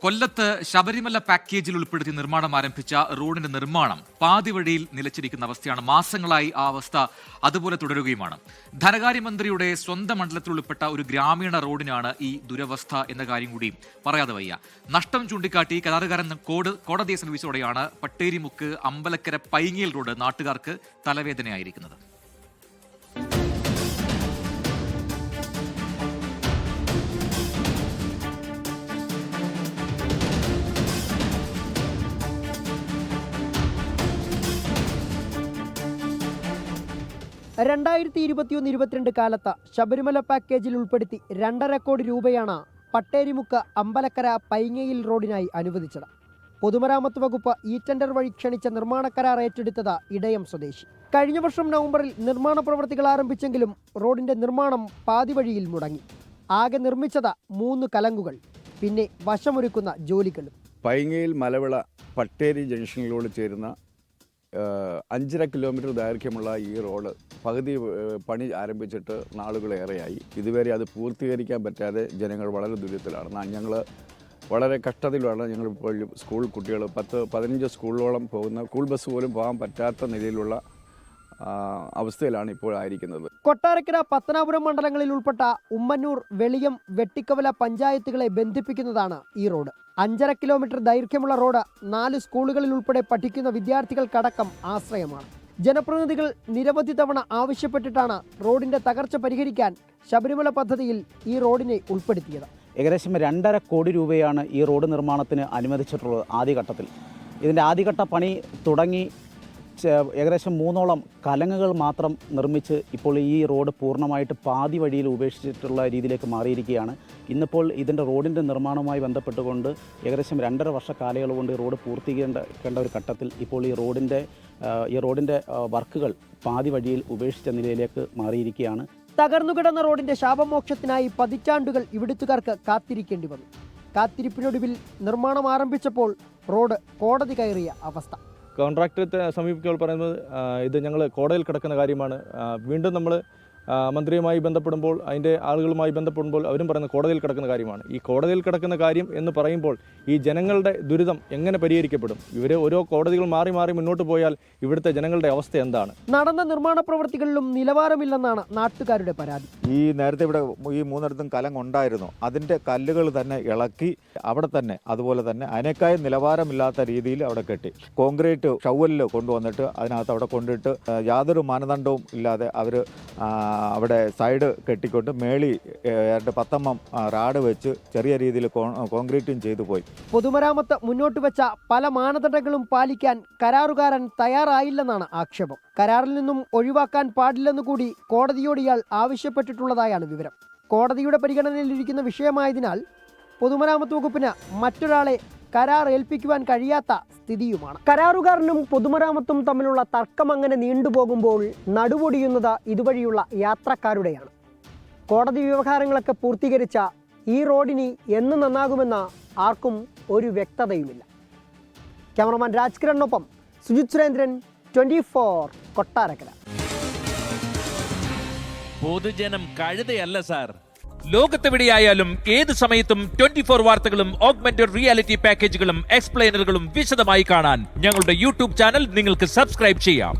കൊല്ലത്ത് ശബരിമല പാക്കേജിൽ ഉൾപ്പെടുത്തി നിർമ്മാണം ആരംഭിച്ച റോഡിന്റെ നിർമ്മാണം പാതി വഴിയിൽ നിലച്ചിരിക്കുന്ന അവസ്ഥയാണ്. മാസങ്ങളായി ആ അവസ്ഥ അതുപോലെ തുടരുകയുമാണ്. ധനകാര്യമന്ത്രിയുടെ സ്വന്തം മണ്ഡലത്തിൽ ഉൾപ്പെട്ട ഒരു ഗ്രാമീണ റോഡിനാണ് ഈ ദുരവസ്ഥ എന്ന കാര്യം കൂടി പറയാതെ വയ്യ. നഷ്ടം ചൂണ്ടിക്കാട്ടി കരാറുകാരൻ കോടതിയെ സമീപിച്ചതോടെയാണ് പട്ടേരിമുക്ക് അമ്പലക്കര പൈങ്ങയിൽ റോഡ് നാട്ടുകാർക്ക് തലവേദനയായിരിക്കുന്നത്. രണ്ടായിരത്തി 2021-22 കാലത്ത് ശബരിമല പാക്കേജിൽ ഉൾപ്പെടുത്തി 2.5 കോടി രൂപയാണ് പട്ടേരിമുക്ക് അമ്പലക്കര പൈങ്ങയിൽ റോഡിനായി അനുവദിച്ചത്. പൊതുമരാമത്ത് വകുപ്പ് ഈ ടെൻഡർ വഴി ക്ഷണിച്ച നിർമ്മാണ കരാർ ഏറ്റെടുത്തത് ഇടയം സ്വദേശി. കഴിഞ്ഞ വർഷം നവംബറിൽ നിർമ്മാണ പ്രവൃത്തികൾ ആരംഭിച്ചെങ്കിലും റോഡിന്റെ നിർമ്മാണം പാതി വഴിയിൽ മുടങ്ങി. ആകെ നിർമ്മിച്ചത് 3 കലങ്കുകൾ, പിന്നെ വശമൊരുക്കുന്ന ജോലികളും. പൈങ്ങയിൽ മലവിള പട്ടേരി ജംഗ്ഷനിലോട് ചേരുന്ന 5.5 കിലോമീറ്റർ ദൈർഘ്യമുള്ള ഈ റോഡ് പകുതി പണി ആരംഭിച്ചിട്ട് നാളുകളേറെയായി. ഇതുവരെ അത് പൂർത്തീകരിക്കാൻ പറ്റാതെ ജനങ്ങൾ വളരെ ദുരിതത്തിലാണ്. ഞങ്ങൾ വളരെ കഷ്ടത്തിലാണ്. ഞങ്ങളിപ്പോൾ സ്കൂൾ കുട്ടികൾ 10-15 സ്കൂളിലോളം പോകുന്ന സ്കൂൾ ബസ് പോലും പോകാൻ പറ്റാത്ത നിലയിലുള്ള അവസ്ഥയിലാണ് ഇപ്പോൾ ആയിരിക്കുന്നത്. കൊട്ടാരക്കര, പത്തനാപുരം മണ്ഡലങ്ങളിൽ ഉൾപ്പെട്ട ഉമ്മന്നൂർ, വെളിയം, വെട്ടിക്കവല പഞ്ചായത്തുകളെ ബന്ധിപ്പിക്കുന്നതാണ് ഈ റോഡ്. 5.5 കിലോമീറ്റർ ദൈർഘ്യമുള്ള റോഡ് 4 സ്കൂളുകളിൽ ഉൾപ്പെടെ പഠിക്കുന്ന വിദ്യാർത്ഥികൾക്കടക്കം ആശ്രയമാണ്. ജനപ്രതിനിധികൾ നിരവധി തവണ ആവശ്യപ്പെട്ടിട്ടാണ് റോഡിന്റെ തകർച്ച പരിഹരിക്കാൻ ശബരിമല പദ്ധതിയിൽ ഈ റോഡിനെ ഉൾപ്പെടുത്തിയത്. ഏകദേശം 2.5 കോടി രൂപയാണ് ഈ റോഡ് നിർമ്മാണത്തിന് അനുവദിച്ചിട്ടുള്ളത് ആദ്യഘട്ടത്തിൽ. ഇതിൻ്റെ ആദ്യഘട്ട പണി തുടങ്ങി ഏകദേശം 3ഓളം കലങ്ങുകൾ മാത്രം നിർമ്മിച്ച് ഇപ്പോൾ ഈ റോഡ് പൂർണ്ണമായിട്ട് പാതി വഴിയിൽ ഉപേക്ഷിച്ചിട്ടുള്ള രീതിയിലേക്ക് മാറിയിരിക്കുകയാണ്. ഇന്നിപ്പോൾ ഇതിൻ്റെ റോഡിൻ്റെ നിർമ്മാണവുമായി ബന്ധപ്പെട്ടുകൊണ്ട് ഏകദേശം 2.5 വർഷ കാലയളവ് കൊണ്ട് ഈ റോഡ് പൂർത്തീകരിക്കേണ്ട ഒരു ഘട്ടത്തിൽ ഇപ്പോൾ ഈ റോഡിൻ്റെ വർക്കുകൾ പാതി വഴിയിൽ ഉപേക്ഷിച്ച നിലയിലേക്ക് മാറിയിരിക്കുകയാണ്. തകർന്നുകിടന്ന റോഡിന്റെ ശാപമോക്ഷത്തിനായി പതിറ്റാണ്ടുകൾ ഇവിടുത്തുകാർക്ക് കാത്തിരിക്കേണ്ടി വന്നു. കാത്തിരിപ്പിനൊടുവിൽ നിർമ്മാണം ആരംഭിച്ചപ്പോൾ റോഡ് കോടതി കയറിയ അവസ്ഥ. കോൺട്രാക്ടറെ സമീപിക്കുമ്പോൾ പറയുന്നത് ഇത് ഞങ്ങൾ കോടതിയിൽ കിടക്കുന്ന കാര്യമാണ്. വീണ്ടും നമ്മൾ മന്ത്രിയുമായി ബന്ധപ്പെടുമ്പോൾ, അതിൻ്റെ ആളുകളുമായി ബന്ധപ്പെടുമ്പോൾ അവരും പറയുന്നത് കോടതിയിൽ കിടക്കുന്ന കാര്യമാണ്. ഈ കോടതിയിൽ കിടക്കുന്ന കാര്യം എന്ന് പറയുമ്പോൾ ഈ ജനങ്ങളുടെ ദുരിതം എങ്ങനെ പരിഹരിക്കപ്പെടും? ഇവർ ഓരോ കോടതികൾ മാറി മാറി മുന്നോട്ട് പോയാൽ ഇവിടുത്തെ ജനങ്ങളുടെ അവസ്ഥ എന്താണ്? നടന്ന നിർമ്മാണ പ്രവൃത്തികളിലും നിലവാരമില്ലെന്നാണ് നാട്ടുകാരുടെ പരാതി. ഈ നേരത്തെ ഇവിടെ ഈ 3ഇടത്തും കലങ്ങുണ്ടായിരുന്നു. അതിൻ്റെ കല്ലുകൾ തന്നെ ഇളക്കി അവിടെ തന്നെ അതുപോലെ തന്നെ അതിനേക്കായി നിലവാരമില്ലാത്ത രീതിയിൽ അവിടെ കെട്ടി കോൺക്രീറ്റ് ഷവലിൽ കൊണ്ടുവന്നിട്ട് അതിനകത്ത് അവിടെ കൊണ്ടിട്ട് യാതൊരു മാനദണ്ഡവും ഇല്ലാതെ അവർ അവിടെ സൈഡ് കെട്ടിക്കൊണ്ട് മേളി 10 റാഡ് വെച്ച് ചെറിയ രീതിയിൽ കോൺക്രീറ്റും ചെയ്തു പോയി. പൊതുമരാമത്ത് മുന്നോട്ട് വെച്ച പല മാനദണ്ഡങ്ങളും പാലിക്കാൻ കരാറുകാരൻ തയ്യാറായില്ലെന്നാണ് ആക്ഷേപം. കരാറിൽ നിന്നും ഒഴിവാക്കാൻ പാടില്ലെന്നു കൂടി കോടതിയോട് ഇയാൾ ആവശ്യപ്പെട്ടിട്ടുള്ളതായാണ് വിവരം. കോടതിയുടെ പരിഗണനയിലിരിക്കുന്ന വിഷയമായതിനാൽ പൊതുമരാമത്ത് വകുപ്പിന് മറ്റൊരാളെ കരാർ ഏൽപ്പിക്കുവാൻ കഴിയാത്ത സ്ഥിതിയുമാണ്. കരാറുകാരനും പൊതുമരാമത്തും തമ്മിലുള്ള തർക്കം അങ്ങനെ നീണ്ടുപോകുമ്പോൾ നടുവൊടിയുന്നത് ഇതുവഴിയുള്ള യാത്രക്കാരുടെയാണ്. കോടതി വ്യവഹാരങ്ങളൊക്കെ പൂർത്തീകരിച്ച ഈ റോഡിനി എന്ന് നന്നാകുമെന്ന് ആർക്കും ഒരു വ്യക്തതയുമില്ല. ക്യാമറമാൻ രാജ്കിരണിനൊപ്പം സുജിത് സുരേന്ദ്രൻ, 24 കൊട്ടാരക്കര. പൊതുജനം കഴുതയല്ല സാർ. ലോകത്തെവിടെയായാലും ഏത് സമയത്തും 24 വാർത്തകളും ഓഗ്മെന്റഡ് റിയാലിറ്റി പാക്കേജുകളും എക്സ്പ്ലെയിനറുകളും വിശദമായി കാണാൻ ഞങ്ങളുടെ യൂട്യൂബ് ചാനൽ നിങ്ങൾക്ക് സബ്സ്ക്രൈബ് ചെയ്യാം.